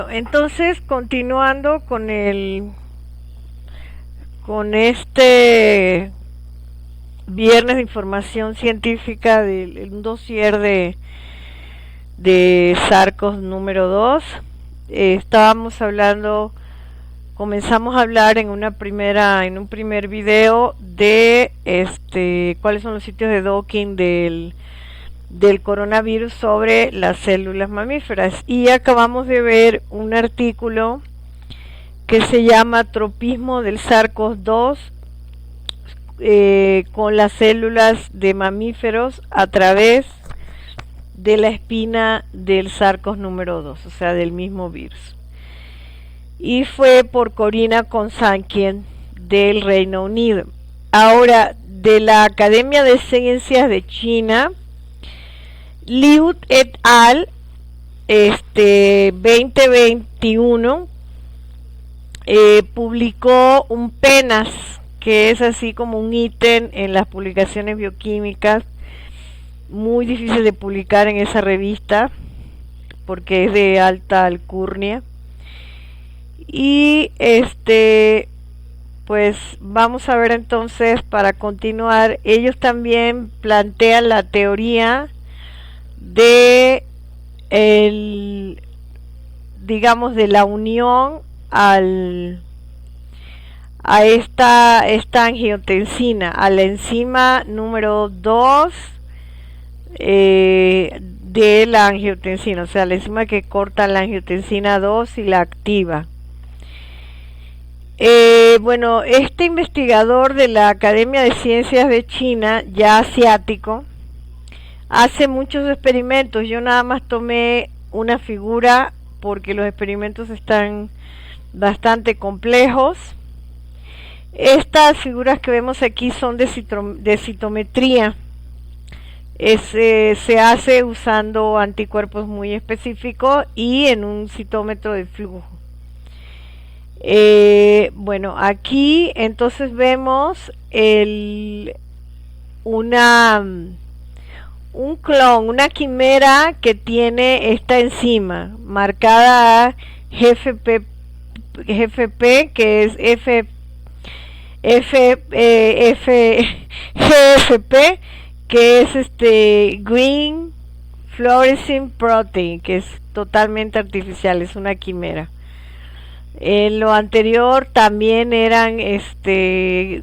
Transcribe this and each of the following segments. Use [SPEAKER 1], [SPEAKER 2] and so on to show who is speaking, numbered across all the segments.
[SPEAKER 1] Entonces, continuando con este viernes de información científica del un dossier de Sarcos número 2, estábamos hablando, comenzamos a hablar en un primer video de cuáles son los sitios de docking del coronavirus sobre las células mamíferas, y acabamos de ver un artículo que se llama Tropismo del SARS-CoV-2 con las células de mamíferos a través de la espina del SARS número 2, o sea, del mismo virus. Y fue por Corina Consankien del Reino Unido. Ahora, de la Academia de Ciencias de China, Liu et al. 2021 publicó un PNAS, que es así como un ítem en las publicaciones bioquímicas, muy difícil de publicar en esa revista porque es de alta alcurnia. Y pues vamos a ver entonces, para continuar, ellos también plantean la teoría de digamos, de la unión a esta angiotensina, a la enzima número 2 de la angiotensina, o sea, la enzima que corta la angiotensina 2 y la activa. Bueno, este investigador de la Academia de Ciencias de China, ya asiático, hace muchos experimentos. Yo nada más tomé una figura porque los experimentos están bastante complejos. Estas figuras que vemos aquí son de citometría. Se hace usando anticuerpos muy específicos y en un citómetro de flujo. Bueno, aquí entonces vemos un clon, una quimera que tiene esta enzima marcada GFP, que es GFP, que es Green Fluorescent Protein, que es totalmente artificial, es una quimera. Lo anterior también eran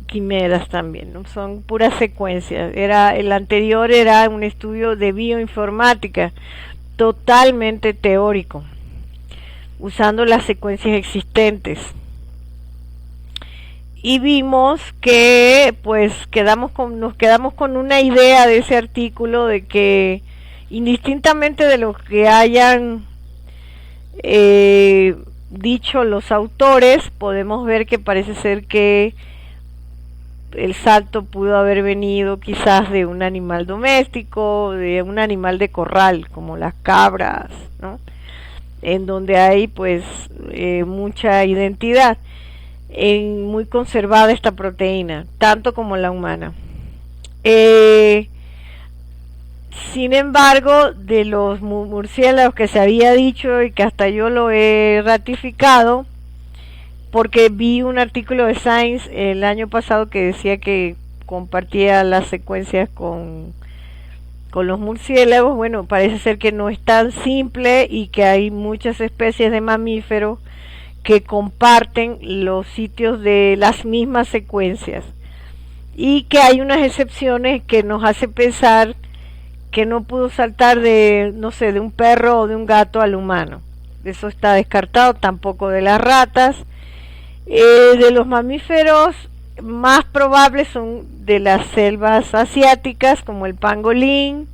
[SPEAKER 1] quimeras también, ¿no? Son puras secuencias. El anterior era un estudio de bioinformática totalmente teórico, usando las secuencias existentes. Y vimos que pues nos quedamos con una idea de ese artículo, de que indistintamente de lo que hayan dicho los autores, podemos ver que parece ser que el salto pudo haber venido quizás de un animal doméstico, de un animal de corral, como las cabras, ¿no? En donde hay pues mucha identidad, muy conservada esta proteína, tanto como la humana. Sin embargo, de los murciélagos que se había dicho, y que hasta yo lo he ratificado, porque vi un artículo de Science el año pasado que decía que compartía las secuencias con los murciélagos. Bueno, parece ser que no es tan simple y que hay muchas especies de mamíferos que comparten los sitios de las mismas secuencias, y que hay unas excepciones que nos hace pensar que no pudo saltar de, no sé, de un perro o de un gato al humano. Eso está descartado, tampoco de las ratas. De los mamíferos más probables son de las selvas asiáticas, como el pangolín.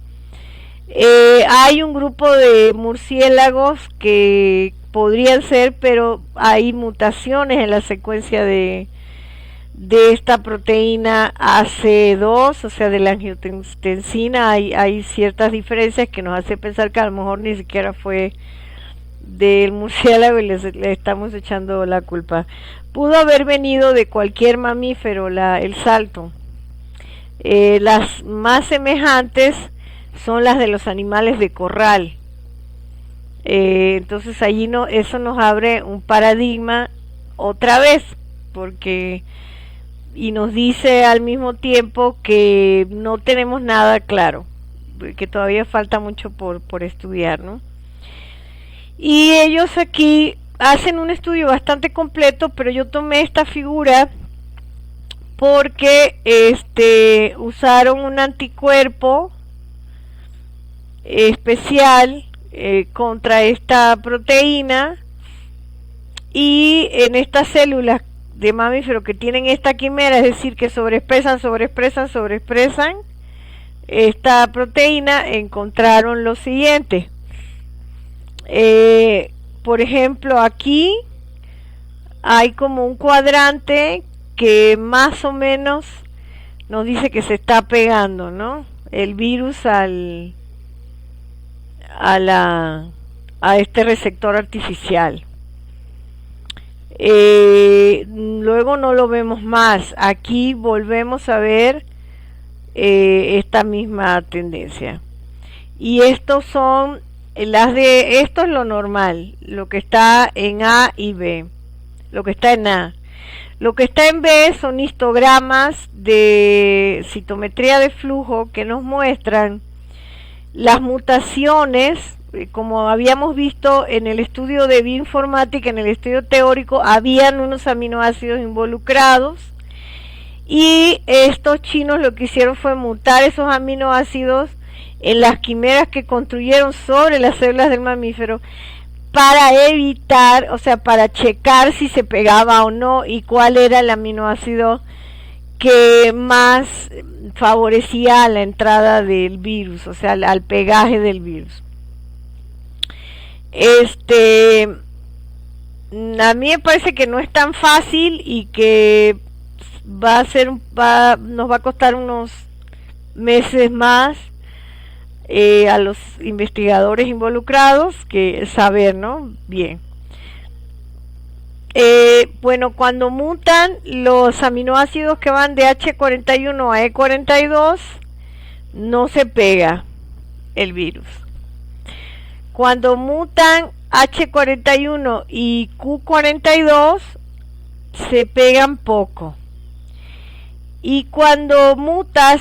[SPEAKER 1] Hay un grupo de murciélagos que podrían ser, pero hay mutaciones en la secuencia de esta proteína AC2, o sea, de la angiotensina. Hay ciertas diferencias que nos hace pensar que a lo mejor ni siquiera fue del murciélago y le estamos echando la culpa. Pudo haber venido de cualquier mamífero el salto. Las más semejantes son las de los animales de corral. Entonces allí eso nos abre un paradigma otra vez, porque y nos dice al mismo tiempo que no tenemos nada claro, que todavía falta mucho por estudiar, ¿no? Y ellos aquí hacen un estudio bastante completo, pero yo tomé esta figura porque usaron un anticuerpo especial contra esta proteína, y en estas células de mamíferos que tienen esta quimera, es decir, que sobreexpresan esta proteína, encontraron lo siguiente. Por ejemplo, aquí hay como un cuadrante que más o menos nos dice que se está pegando, ¿no?, el virus a este receptor artificial. Luego no lo vemos más. Aquí volvemos a ver esta misma tendencia. Y estos son esto es lo normal, lo que está en A y B, lo que está en A. Lo que está en B son histogramas de citometría de flujo que nos muestran las mutaciones, como habíamos visto en el estudio de bioinformática, en el estudio teórico, habían unos aminoácidos involucrados, y estos chinos lo que hicieron fue mutar esos aminoácidos en las quimeras que construyeron sobre las células del mamífero para evitar, o sea, para checar si se pegaba o no y cuál era el aminoácido que más favorecía a la entrada del virus, o sea, al pegaje del virus. A mí me parece que no es tan fácil y que nos va a costar unos meses más a los investigadores involucrados que saber, ¿no? Bien. Bueno, cuando mutan los aminoácidos que van de H41 a E42, no se pega el virus. Cuando mutan H41 y Q42, se pegan poco. Y cuando mutas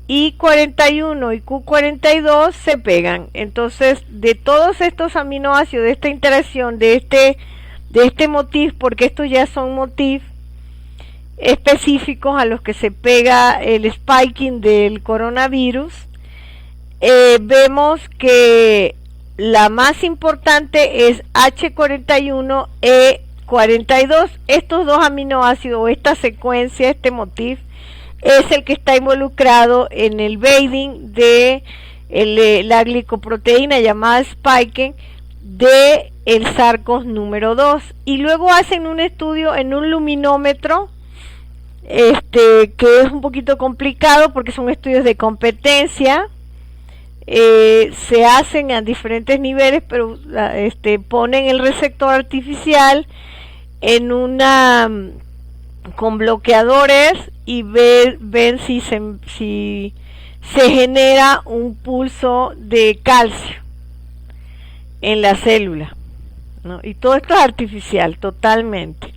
[SPEAKER 1] I41 y Q42, se pegan. Entonces, de todos estos aminoácidos, de esta interacción, de este motif, porque estos ya son motif específicos a los que se pega el spiking del coronavirus, vemos que la más importante es H41E42. Estos dos aminoácidos, esta secuencia, este motif, es el que está involucrado en el binding de la glicoproteína llamada spiking de el SARS-CoV número 2. Y luego hacen un estudio en un luminómetro, que es un poquito complicado porque son estudios de competencia. Se hacen a diferentes niveles, pero ponen el receptor artificial en una con bloqueadores y ven si se genera un pulso de calcio en la célula, ¿no? Y todo esto es artificial totalmente.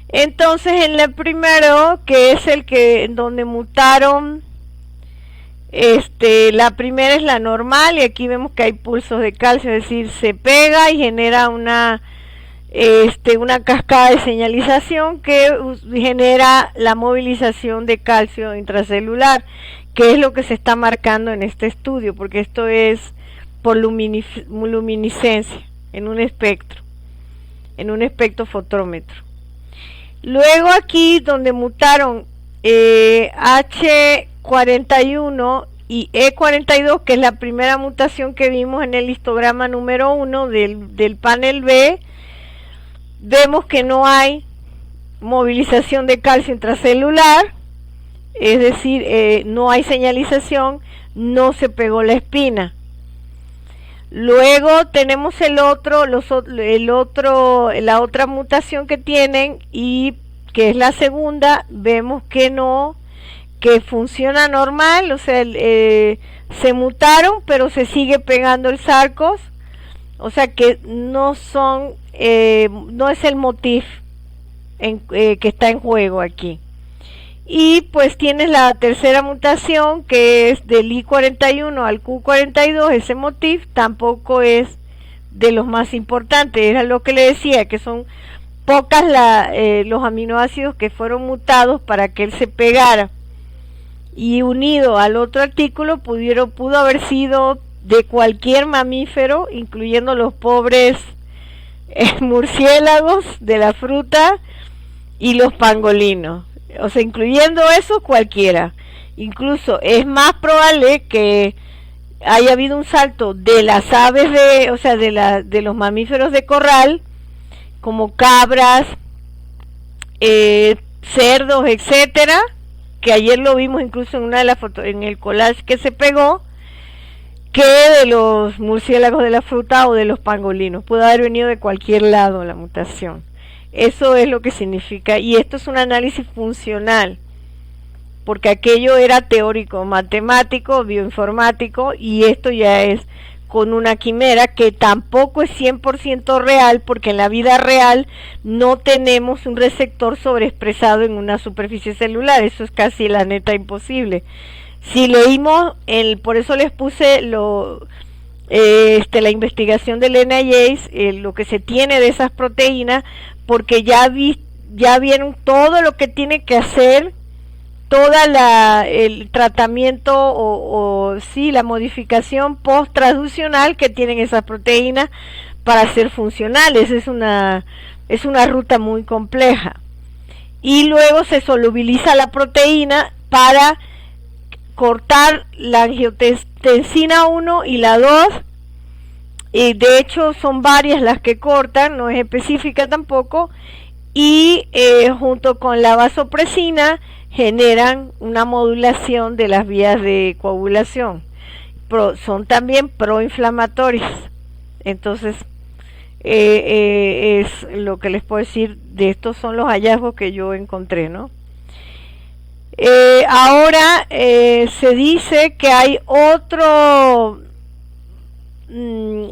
[SPEAKER 1] Entonces, en el primero, que es el que en donde mutaron, la primera es la normal, y aquí vemos que hay pulsos de calcio, es decir, se pega y genera una cascada de señalización que genera la movilización de calcio intracelular, que es lo que se está marcando en este estudio, porque esto es por luminiscencia en un espectrofotómetro. Luego aquí donde mutaron H41 y E42, que es la primera mutación que vimos en el histograma número 1 del panel B, vemos que no hay movilización de calcio intracelular, es decir, no hay señalización, no se pegó la espina. Luego tenemos la otra mutación que tienen, y que es la segunda, vemos que que funciona normal, o sea, se mutaron, pero se sigue pegando el SARS-CoV, O sea que no son, no es el motif que está en juego aquí. Y pues tienes la tercera mutación, que es del I41 al Q42. Ese motif tampoco es de los más importantes. Era lo que le decía, que son pocas los aminoácidos que fueron mutados para que él se pegara. Y unido al otro artículo pudo haber sido de cualquier mamífero, incluyendo los pobres murciélagos de la fruta y los pangolinos. O sea, incluyendo eso, cualquiera. Incluso es más probable que haya habido un salto de las aves o sea, de los mamíferos de corral, como cabras, cerdos, etcétera, que ayer lo vimos incluso en una de las fotos, en el collage que se pegó, que de los murciélagos de la fruta o de los pangolinos. Puede haber venido de cualquier lado la mutación. Eso es lo que significa, y esto es un análisis funcional, porque aquello era teórico, matemático, bioinformático, y esto ya es con una quimera que tampoco es 100% real, porque en la vida real no tenemos un receptor sobreexpresado en una superficie celular. Eso es casi la neta imposible. Si leímos, por eso les puse la investigación del NIH, lo que se tiene de esas proteínas, porque ya vieron todo lo que tiene que hacer, el tratamiento sí, la modificación post-traduccional que tienen esas proteínas para ser funcionales. Es una ruta muy compleja. Y luego se solubiliza la proteína para cortar la angiotensina 1 y la 2. Y de hecho son varias las que cortan, no es específica tampoco, y junto con la vasopresina generan una modulación de las vías de coagulación. Son también proinflamatorias. Entonces es lo que les puedo decir de estos, son los hallazgos que yo encontré, ¿no? Ahora se dice que hay otro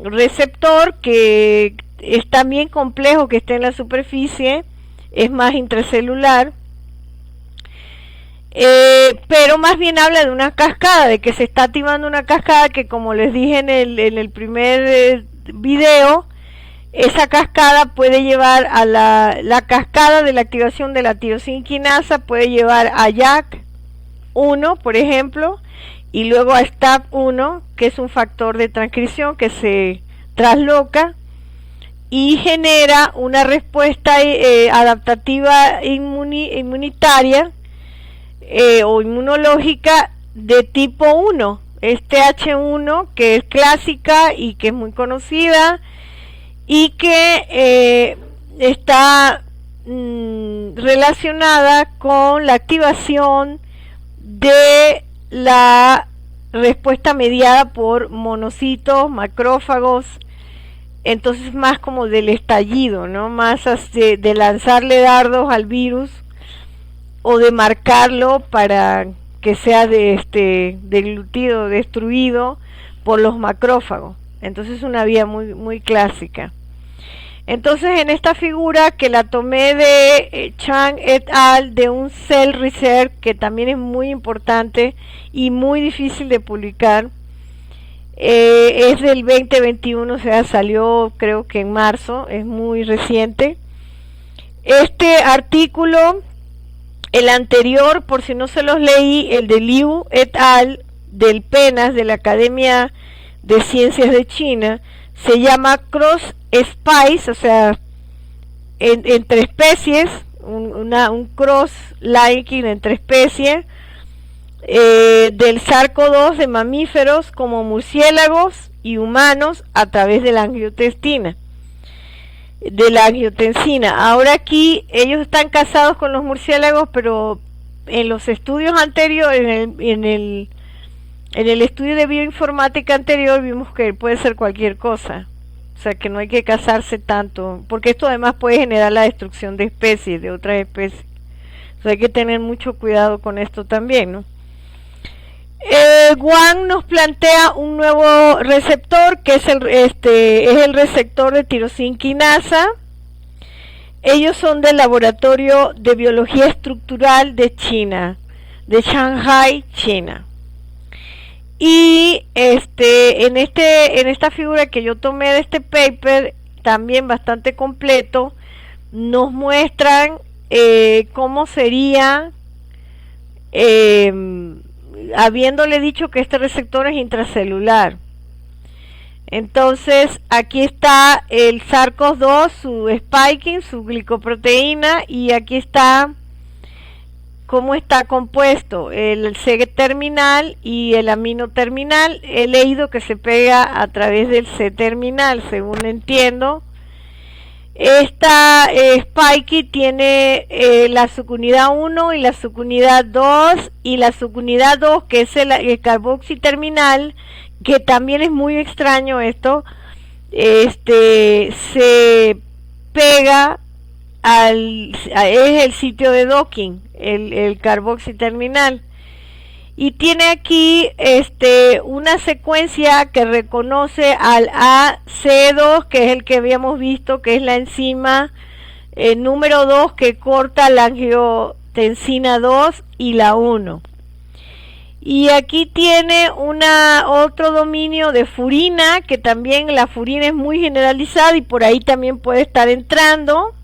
[SPEAKER 1] receptor que es también complejo, que está en la superficie, es más intracelular, pero más bien habla de una cascada, de que se está activando una cascada que, como les dije en el primer video, esa cascada puede llevar a la cascada de la activación de la tirosina quinasa, puede llevar a JAK1, por ejemplo, y luego a STAP1, que es un factor de transcripción que se trasloca y genera una respuesta adaptativa inmunitaria o inmunológica de tipo 1, H1, que es clásica y que es muy conocida, y que está relacionada con la activación de la respuesta mediada por monocitos, macrófagos. Entonces más como del estallido, ¿no? Más de lanzarle dardos al virus o de marcarlo para que sea deglutido, destruido por los macrófagos. Entonces es una vía muy, muy clásica. Entonces en esta figura, que la tomé de Chang et al, de un Cell Research, que también es muy importante y muy difícil de publicar, es del 2021, o sea, salió creo que en marzo, es muy reciente. Este artículo, el anterior, por si no se los leí, el de Liu et al, del PENAS, de la Academia de Ciencias de China, se llama Cross Spice, o sea, entre especies, un cross-linking entre especies, del SARS-CoV-2 de mamíferos como murciélagos y humanos a través de la angiotensina. Ahora aquí ellos están casados con los murciélagos, pero en los estudios anteriores, en el estudio de bioinformática anterior, vimos que puede ser cualquier cosa. O sea, que no hay que casarse tanto, porque esto además puede generar la destrucción de especies, de otras especies. O sea, hay que tener mucho cuidado con esto también, ¿no? Wang nos plantea un nuevo receptor que es el receptor de tirosina quinasa. Ellos son del Laboratorio de Biología Estructural de China, de Shanghai, China. Y en esta figura que yo tomé de este paper, también bastante completo, nos muestran cómo sería, habiéndole dicho que este receptor es intracelular. Entonces aquí está el SARS-CoV-2, su spiking, su glicoproteína, y aquí está cómo está compuesto el C-terminal y el amino terminal. He leído que se pega a través del C-terminal, según entiendo. Esta spiky tiene la subunidad 1 y la subunidad 2, y la subunidad 2, que es el carboxiterminal, que también es muy extraño esto, se pega es el sitio de docking, el carboxiterminal, y tiene aquí una secuencia que reconoce al AC2, que es el que habíamos visto, que es la enzima número 2 que corta la angiotensina 2 y la 1. Y aquí tiene otro dominio de furina, que también la furina es muy generalizada y por ahí también puede estar entrando.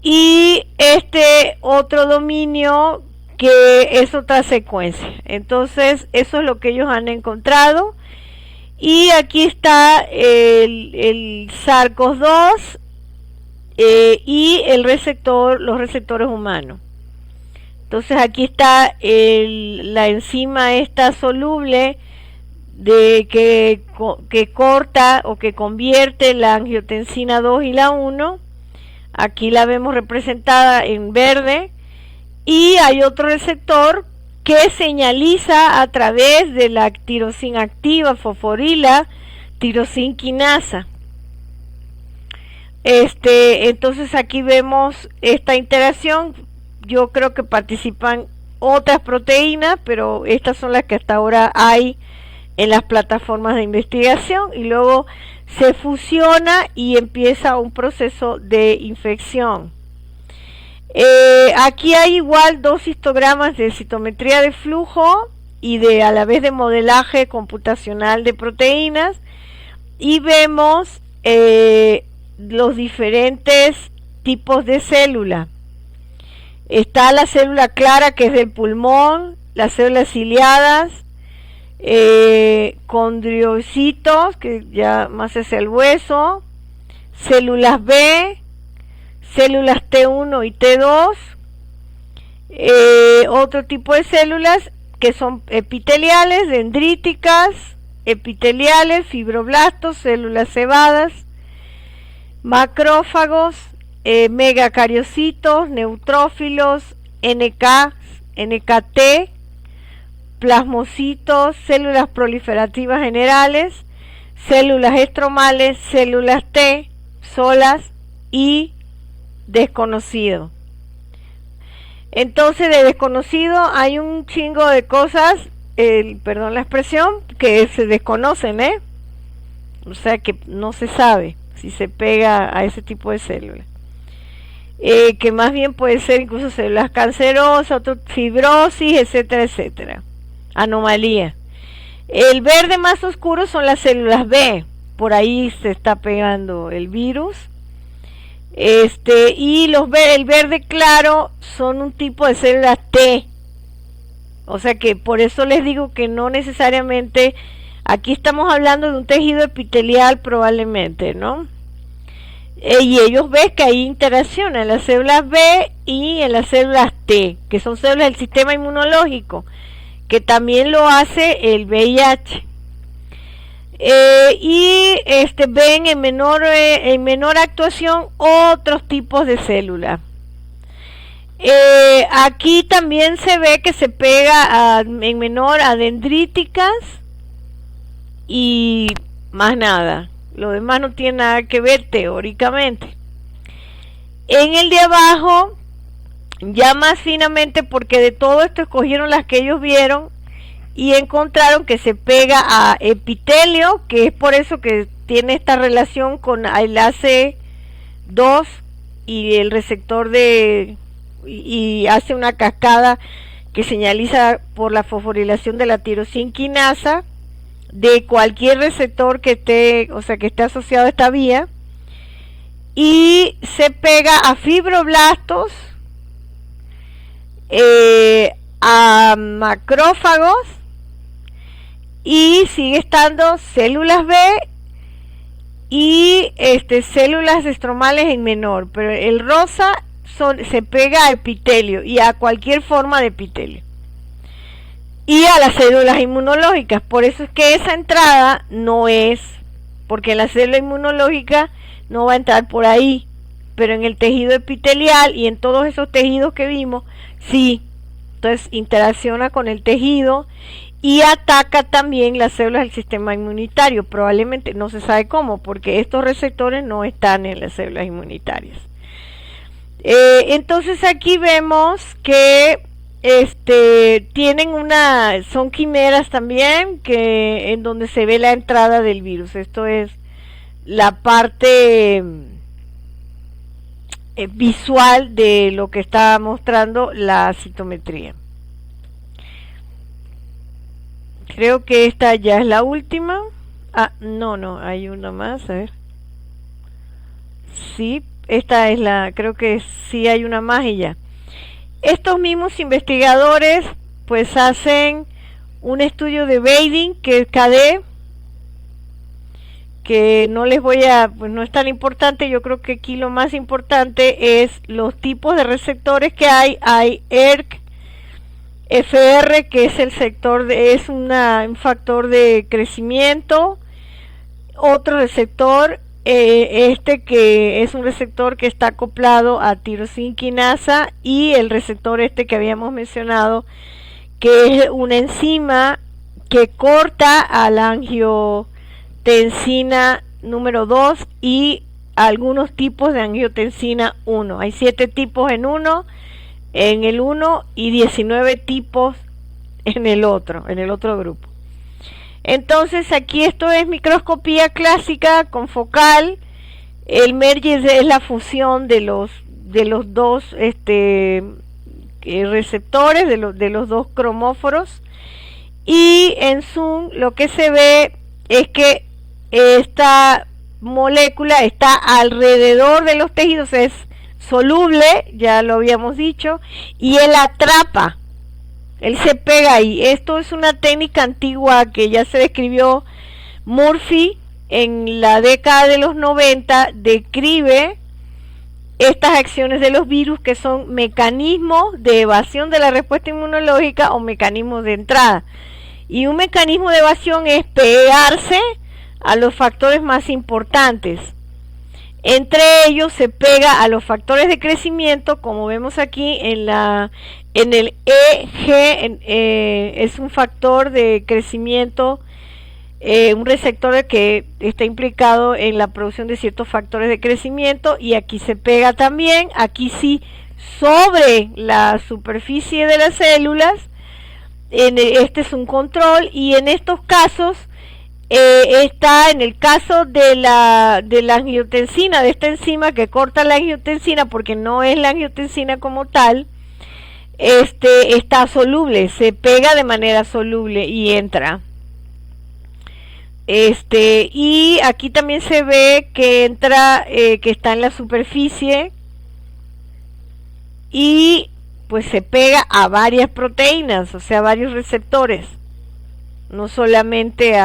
[SPEAKER 1] Y otro dominio que es otra secuencia. Entonces eso es lo que ellos han encontrado. Y aquí está el SARS-CoV-2 y los receptores humanos. Entonces aquí está la enzima esta soluble que corta o que convierte la angiotensina 2 y la 1. Aquí la vemos representada en verde. Y hay otro receptor que señaliza a través de la tirosina activa, fosforila, tirosina quinasa. Entonces aquí vemos esta interacción. Yo creo que participan otras proteínas, pero estas son las que hasta ahora hay en las plataformas de investigación, y luego se fusiona y empieza un proceso de infección. Aquí hay igual dos histogramas de citometría de flujo y a la vez de modelaje computacional de proteínas, y vemos los diferentes tipos de célula. Está la célula clara, que es del pulmón, las células ciliadas, condriocitos, que ya más es el hueso, células B, células T1 y T2, otro tipo de células que son epiteliales, dendríticas, epiteliales, fibroblastos, células cebadas, macrófagos, megacariocitos, neutrófilos, NKT, plasmocitos, células proliferativas generales, células estromales, células T, solas y desconocido. Entonces, de desconocido hay un chingo de cosas, perdón la expresión, que se desconocen, o sea que no se sabe si se pega a ese tipo de células. Que más bien puede ser incluso células cancerosas, fibrosis, etcétera, etcétera, anomalía. El verde más oscuro son las células B, por ahí se está pegando el virus. Y el verde claro son un tipo de células T, o sea que por eso les digo que no necesariamente, aquí estamos hablando de un tejido epitelial probablemente, ¿no? Y ellos ven que hay interacción en las células B y en las células T, que son células del sistema inmunológico, que también lo hace el VIH. Ven en menor actuación otros tipos de células. Aquí también se ve que se pega en menor a dendríticas y más nada. Lo demás no tiene nada que ver teóricamente. En el de abajo, ya más finamente, porque de todo esto escogieron las que ellos vieron, y encontraron que se pega a epitelio, que es por eso que tiene esta relación con el AC2 y el receptor y hace una cascada que señaliza por la fosforilación de la tirosinquinasa de cualquier receptor que esté, o sea, que esté asociado a esta vía, y se pega a fibroblastos, a macrófagos, y sigue estando células B y células estromales en menor, pero el rosa se pega a epitelio y a cualquier forma de epitelio y a las células inmunológicas. Por eso es que esa entrada no es, porque la célula inmunológica no va a entrar por ahí, pero en el tejido epitelial y en todos esos tejidos que vimos, sí. Entonces interacciona con el tejido y ataca también las células del sistema inmunitario. Probablemente no se sabe cómo, porque estos receptores no están en las células inmunitarias. Entonces aquí vemos que tienen son quimeras también, que en donde se ve la entrada del virus. Esto es la parte visual de lo que está mostrando la citometría. Creo que esta ya es la última. No, hay una más, a ver. Sí, esta es creo que sí hay una más y ya. Estos mismos investigadores pues hacen un estudio de Bading, que es KD, que no les voy a, pues no es tan importante. Yo creo que aquí lo más importante es los tipos de receptores que hay. Hay ERK, FR, que es el sector es un factor de crecimiento. Otro receptor, que es un receptor que está acoplado a tirosinquinasa, y el receptor que habíamos mencionado, que es una enzima que corta a la angiotensina número 2 y algunos tipos de angiotensina 1. Hay 7 tipos en el 1 y 19 tipos en el otro grupo. Entonces aquí esto es microscopía clásica con focal. El merge es la fusión de los dos receptores, de los dos cromóforos, y en zoom lo que se ve es que esta molécula está alrededor de los tejidos, es soluble, ya lo habíamos dicho, y él atrapa, él se pega ahí. Esto es una técnica antigua que ya se describió. Murphy en la década de los 90 describe estas acciones de los virus, que son mecanismos de evasión de la respuesta inmunológica o mecanismos de entrada. Y un mecanismo de evasión es pegarse a los factores más importantes. Entre ellos se pega a los factores de crecimiento, como vemos aquí en el EG, es un factor de crecimiento, un receptor que está implicado en la producción de ciertos factores de crecimiento, y aquí se pega también, aquí sí, sobre la superficie de las células. Este es un control, y en estos casos está en el caso de la angiotensina, de esta enzima que corta la angiotensina, porque no es la angiotensina como tal, está soluble, se pega de manera soluble y entra. Y aquí también se ve que entra, que está en la superficie, y pues se pega a varias proteínas, o sea, varios receptores, no solamente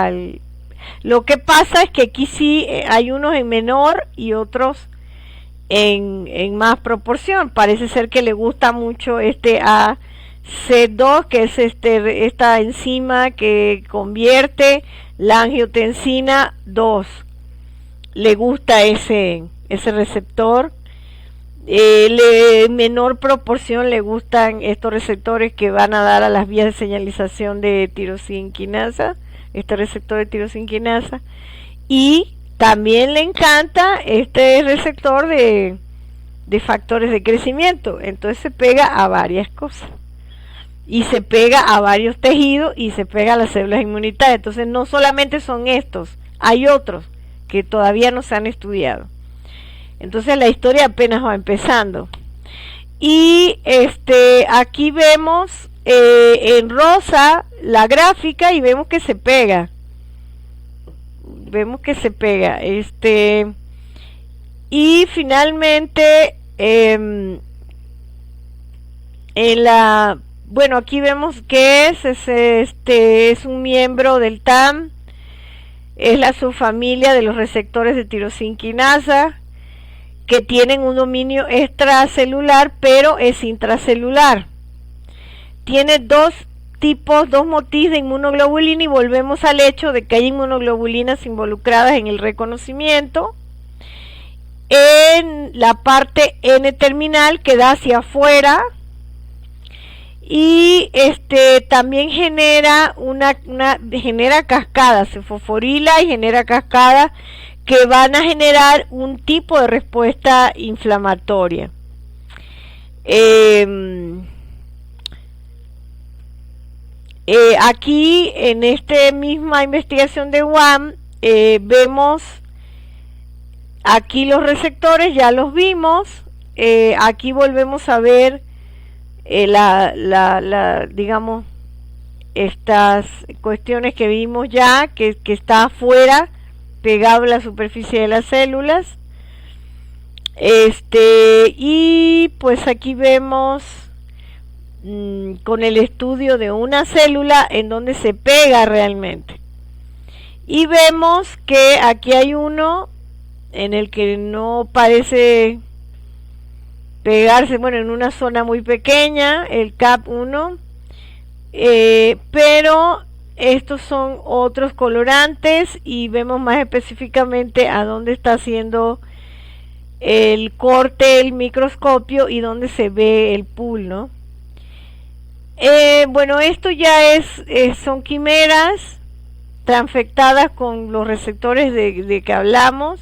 [SPEAKER 1] Lo que pasa es que aquí sí hay unos en menor y otros en más proporción. Parece ser que le gusta mucho AC2, que es esta enzima que convierte la angiotensina 2. Le gusta ese receptor. En menor proporción le gustan estos receptores que van a dar a las vías de señalización de tirosinquinasa, este receptor de tirosinquinasa, y también le encanta este receptor de factores de crecimiento. Entonces se pega a varias cosas. y se pega a varios tejidos y se pega a las células inmunitarias. Entonces no solamente son estos, hay otros que todavía no se han estudiado. Entonces la historia apenas va empezando. Y aquí vemos en rosa la gráfica y vemos que se pega. Vemos que se pega. Y finalmente bueno, aquí vemos que es un miembro del TAM, es la subfamilia de los receptores de tirosina quinasa, que tienen un dominio extracelular, pero es intracelular. Tiene dos motifs de inmunoglobulina y volvemos al hecho de que hay inmunoglobulinas involucradas en el reconocimiento. En la parte N-terminal que da hacia afuera, y también genera genera cascadas, se fosforila y genera cascadas que van a generar un tipo de respuesta inflamatoria. Aquí en esta misma investigación de WAM vemos aquí los receptores, ya los vimos. Aquí volvemos a ver digamos, estas cuestiones que vimos ya, que está afuera, pegado a la superficie de las células. Y pues aquí vemos con el estudio de una célula en donde se pega realmente. Y vemos que aquí hay uno en el que no parece pegarse, bueno, en una zona muy pequeña, el CAP1, pero estos son otros colorantes y vemos más específicamente a dónde está haciendo el corte el microscopio y dónde se ve el pool, ¿no? Bueno, esto ya son quimeras transfectadas con los receptores de que hablamos.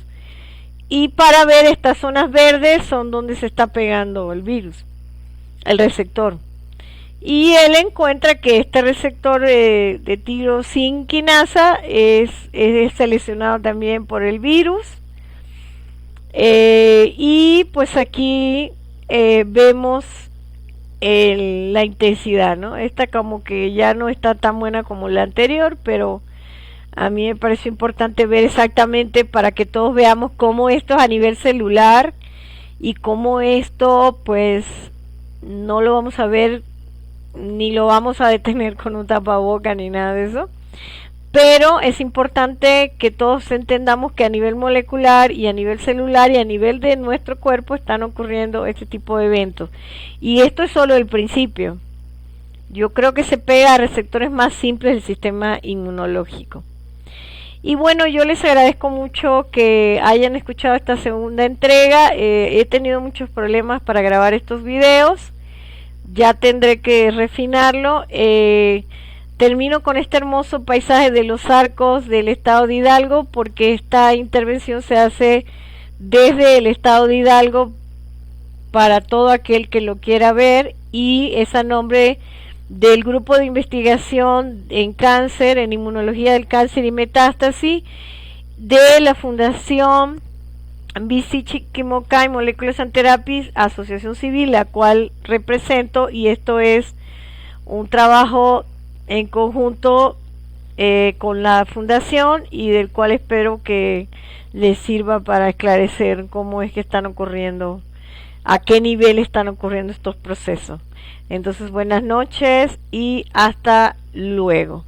[SPEAKER 1] Y para ver estas zonas verdes son donde se está pegando el virus, el receptor. Y él encuentra que este receptor de tirosina quinasa es seleccionado también por el virus. Y pues aquí vemos la intensidad, ¿no? Esta como que ya no está tan buena como la anterior, pero a mí me pareció importante ver exactamente para que todos veamos cómo esto es a nivel celular y cómo esto pues no lo vamos a ver ni lo vamos a detener con un tapaboca ni nada de eso. Pero es importante que todos entendamos que a nivel molecular y a nivel celular y a nivel de nuestro cuerpo están ocurriendo este tipo de eventos. Y esto es solo el principio. Yo creo que se pega a receptores más simples del sistema inmunológico. Y bueno, yo les agradezco mucho que hayan escuchado esta segunda entrega. He tenido muchos problemas para grabar estos videos. Ya tendré que refinarlo. Termino con este hermoso paisaje de los arcos del estado de Hidalgo, porque esta intervención se hace desde el estado de Hidalgo para todo aquel que lo quiera ver, y es a nombre del grupo de investigación en cáncer, en inmunología del cáncer y metástasis, de la Fundación BC Chiquimoca y Molecular Therapies, asociación civil, la cual represento, y esto es un trabajo en conjunto con la fundación, y del cual espero que les sirva para esclarecer cómo es que están ocurriendo, a qué nivel están ocurriendo estos procesos. Entonces, buenas noches y hasta luego.